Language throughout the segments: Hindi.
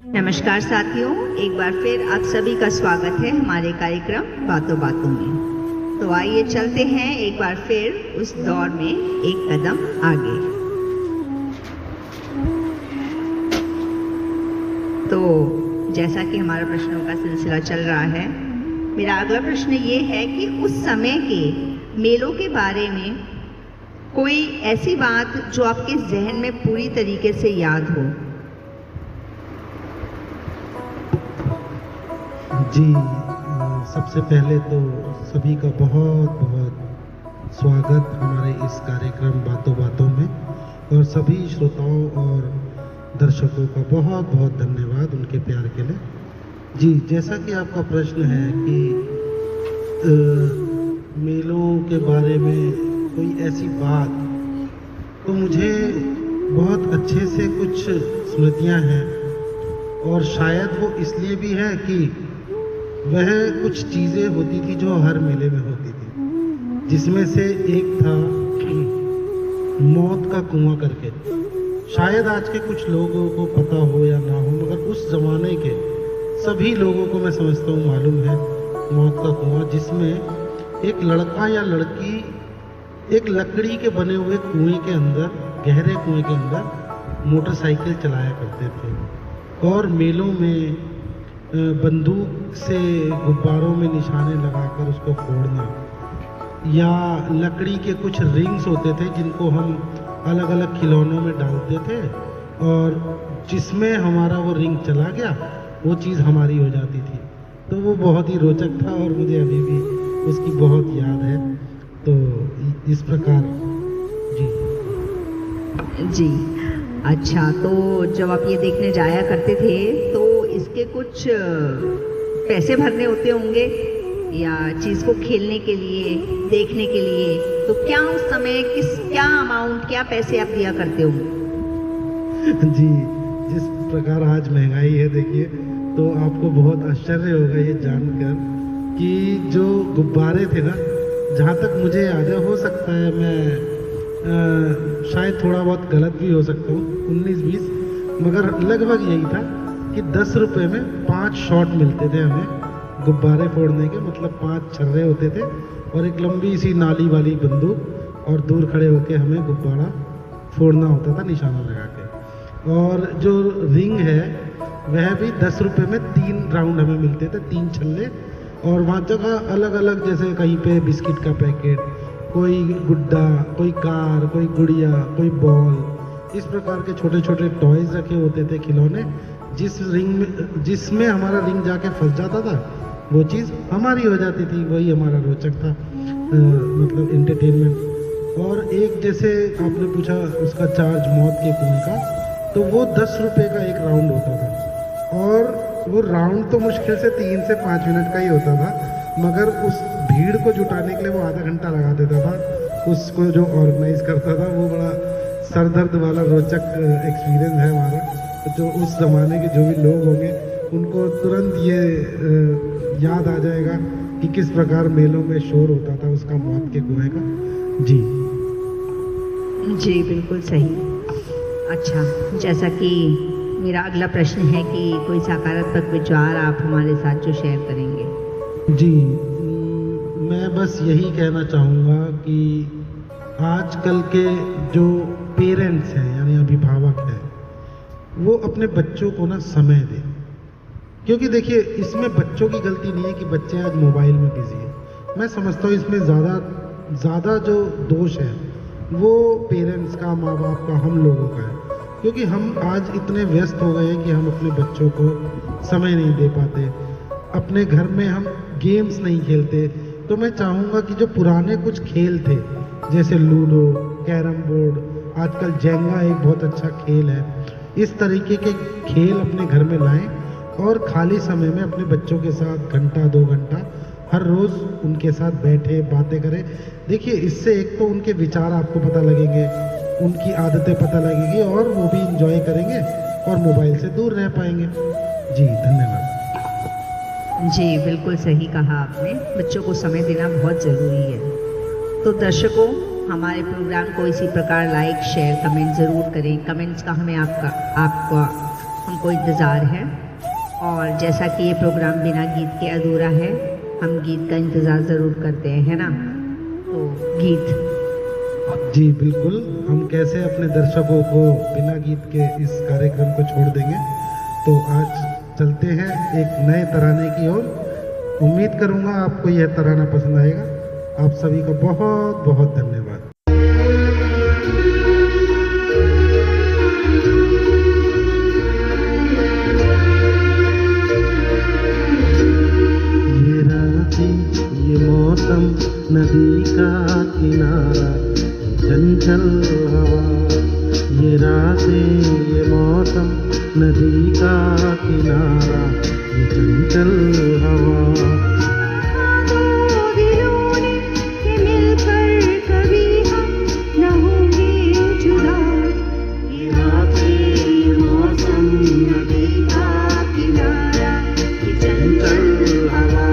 नमस्कार साथियों, एक बार फिर आप सभी का स्वागत है हमारे कार्यक्रम बातों बातों में। तो आइए चलते हैं एक बार फिर उस दौर में एक कदम आगे। तो जैसा कि हमारा प्रश्नों का सिलसिला चल रहा है, मेरा अगला प्रश्न ये है कि उस समय के मेलों के बारे में कोई ऐसी बात जो आपके जहन में पूरी तरीके से याद हो। जी, सबसे पहले तो सभी का बहुत बहुत स्वागत हमारे इस कार्यक्रम बातों बातों में, और सभी श्रोताओं और दर्शकों का बहुत बहुत धन्यवाद उनके प्यार के लिए। जी, जैसा कि आपका प्रश्न है कि मेलों के बारे में कोई ऐसी बात, तो मुझे बहुत अच्छे से कुछ स्मृतियां हैं, और शायद वो इसलिए भी है कि वह कुछ चीज़ें होती थी जो हर मेले में होती थी, जिसमें से एक था मौत का कुआं करके। शायद आज के कुछ लोगों को पता हो या ना हो, मगर उस ज़माने के सभी लोगों को मैं समझता हूँ मालूम है मौत का कुआं, जिसमें एक लड़का या लड़की एक लकड़ी के बने हुए कुएं के अंदर, गहरे कुएं के अंदर मोटरसाइकिल चलाया करते थे, और मेलों में बंदूक से गुब्बारों में निशाने लगाकर उसको फोड़ना, या लकड़ी के कुछ रिंग्स होते थे जिनको हम अलग अलग खिलौनों में डालते थे, और जिसमें हमारा वो रिंग चला गया वो चीज़ हमारी हो जाती थी। तो वो बहुत ही रोचक था और मुझे अभी भी उसकी बहुत याद है। तो इस प्रकार जी, अच्छा, तो जब आप ये देखने जाया करते थे तो इसके कुछ पैसे भरने होते होंगे या चीज़ को खेलने के लिए, देखने के लिए, तो क्या उस समय क्या अमाउंट, क्या पैसे आप दिया करते होंगे? जी, जिस प्रकार आज महंगाई है, देखिए, तो आपको बहुत आश्चर्य होगा ये जानकर कि जो गुब्बारे थे ना, जहाँ तक मुझे याद है, हो सकता है मैं शायद थोड़ा बहुत गलत भी हो सकता हूँ, 19-20, मगर लगभग यही था कि 10 रुपये में 5 शॉट मिलते थे हमें गुब्बारे फोड़ने के। मतलब 5 छर्रे होते थे और एक लंबी सी नाली वाली बंदूक, और दूर खड़े होकर हमें गुब्बारा फोड़ना होता था निशाना लगा के। और जो रिंग है वह भी 10 रुपये में 3 राउंड हमें मिलते थे, 3 छल्ले, और वहाँ जगह अलग अलग, जैसे कहीं पे बिस्किट का पैकेट, कोई गुड्डा, कोई कार, कोई गुड़िया, कोई बॉल, इस प्रकार के छोटे छोटे टॉयज रखे होते थे, खिलौने, जिसमें हमारा रिंग जाके फंस जाता था, वो चीज़ हमारी हो जाती थी। वही हमारा रोचक था, मतलब एंटरटेनमेंट। और एक, जैसे आपने पूछा उसका चार्ज मौत के कुएं का, तो वो 10 रुपये का एक राउंड होता था, और वो राउंड तो मुश्किल से 3 से 5 मिनट का ही होता था, मगर उस भीड़ को जुटाने के लिए वो आधा घंटा लगा देता था। उसको जो ऑर्गेनाइज करता था, वो बड़ा सरदर्द वाला रोचक एक्सपीरियंस है हमारा। जो उस ज़माने के जो भी लोग होंगे उनको तुरंत ये याद आ जाएगा कि किस प्रकार मेलों में शोर होता था उसका, मौत के कुएं का। जी, बिल्कुल सही। अच्छा, जैसा कि मेरा अगला प्रश्न है कि कोई सकारात्मक विचार आप हमारे साथ जो शेयर करेंगे। जी, मैं बस यही कहना चाहूँगा कि आजकल के जो पेरेंट्स हैं, यानी अभिभावक हैं, वो अपने बच्चों को ना समय दें। क्योंकि देखिए, इसमें बच्चों की गलती नहीं है कि बच्चे आज मोबाइल में बिजी हैं। मैं समझता हूँ इसमें ज़्यादा जो दोष है वो पेरेंट्स का, माँ बाप का, हम लोगों का है। क्योंकि हम आज इतने व्यस्त हो गए हैं कि हम अपने बच्चों को समय नहीं दे पाते, अपने घर में हम गेम्स नहीं खेलते। तो मैं चाहूँगा कि जो पुराने कुछ खेल थे, जैसे लूडो, कैरम बोर्ड, आजकल जेंगा एक बहुत अच्छा खेल है, इस तरीके के खेल अपने घर में लाएं, और खाली समय में अपने बच्चों के साथ घंटा 2 घंटा हर रोज़ उनके साथ बैठे, बातें करें। देखिए, इससे एक तो उनके विचार आपको पता लगेंगे, उनकी आदतें पता लगेगी, और वो भी इंजॉय करेंगे और मोबाइल से दूर रह पाएंगे। जी, धन्यवाद। जी, बिल्कुल सही कहा आपने, बच्चों को समय देना बहुत ज़रूरी है। तो दर्शकों, हमारे प्रोग्राम को इसी प्रकार लाइक, शेयर, कमेंट ज़रूर करें। कमेंट्स का हमें आपका हमको इंतज़ार है। और जैसा कि ये प्रोग्राम बिना गीत के अधूरा है, हम गीत का इंतज़ार ज़रूर करते हैं, है ना? तो गीत। जी बिल्कुल, हम कैसे अपने दर्शकों को बिना गीत के इस कार्यक्रम को छोड़ देंगे। तो आज चलते हैं एक नए तराने की ओर। उम्मीद करूंगा आपको यह तराना पसंद आएगा। आप सभी का बहुत बहुत धन्यवाद। ये रातें, ये मौसम, नदी का किनारा, चंचल हवा। ये रातें, ये मौसम, नदी का किनारा, ये चंचल हवा। दो दिलों ने कि मिलकर कभी हम न होंगे जुदा। ये रातें, ये मौसम, नदी का किनारा, ये चंचल हवा।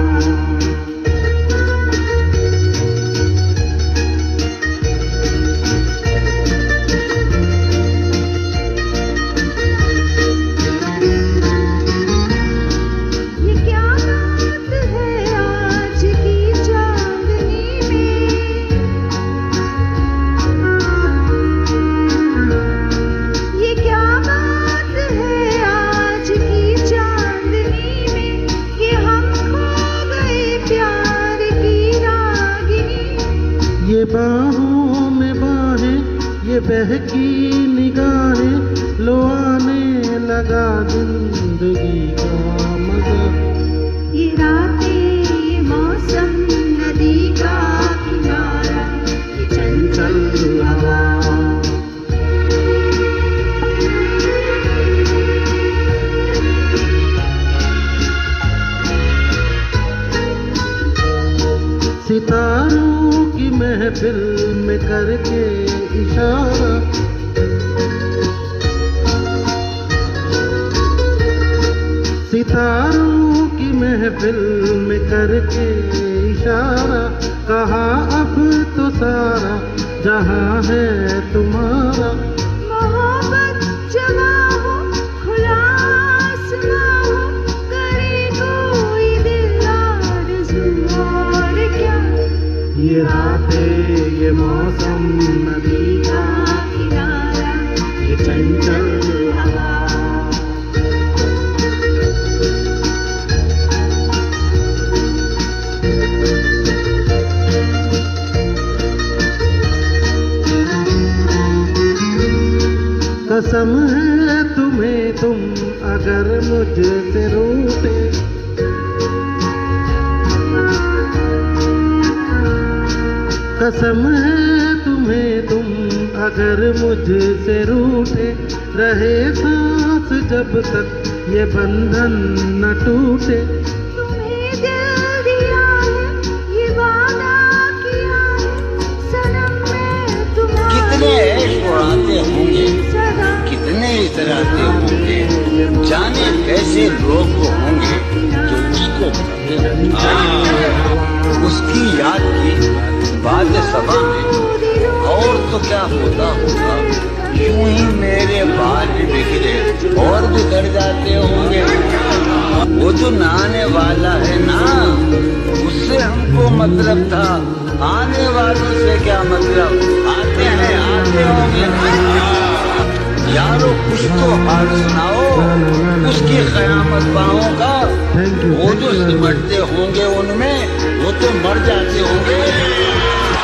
ये बाहों में बाहें, ये बहकी निगाहें, लो आने लगा जिंदगी का मजा। ये रातें, ये मौसम, नदी का किनारा, ये चंचल हवा। सितारों की महफिल में करके इशारा, सितारों की महफिल में करके इशारा, कहा अब तो सारा जहां है तुम्हारा। मोहब्बत जवा हो, खुला आसमां हो, करे कोई दिल आरज़ू और क्या। ये रातें, ये मौसम, नदी का किनारा, ये चंचल हवा। कसम है तुम्हें तुम अगर मुझसे रूठे, कसम है तुम्हें तुम अगर मुझसे रूठे, रहे सांस जब तक ये बंधन न टूटे। तुम्हें दिल दिया है, ये वादा किया है, सनम मैं तुम्हारी कितने ऐश उड़ाते होंगे, सदा। कितने इतराते होंगे, जाने कैसे लोग होंगे जो उसको उसकी याद की बाद सभा में। और तो क्या होता होगा, यूं ही मेरे बाल बिखरे और बिगड़ जाते होंगे। वो जो नहाने वाला है ना, उससे हमको मतलब था, आने वालों से क्या मतलब। आते हैं, आते होंगे। यारो कुछ तो हाल सुनाओ उसकी क़यामत बाहों का। वो जो सिमटते होंगे उनमें, वो तो मर जाते होंगे।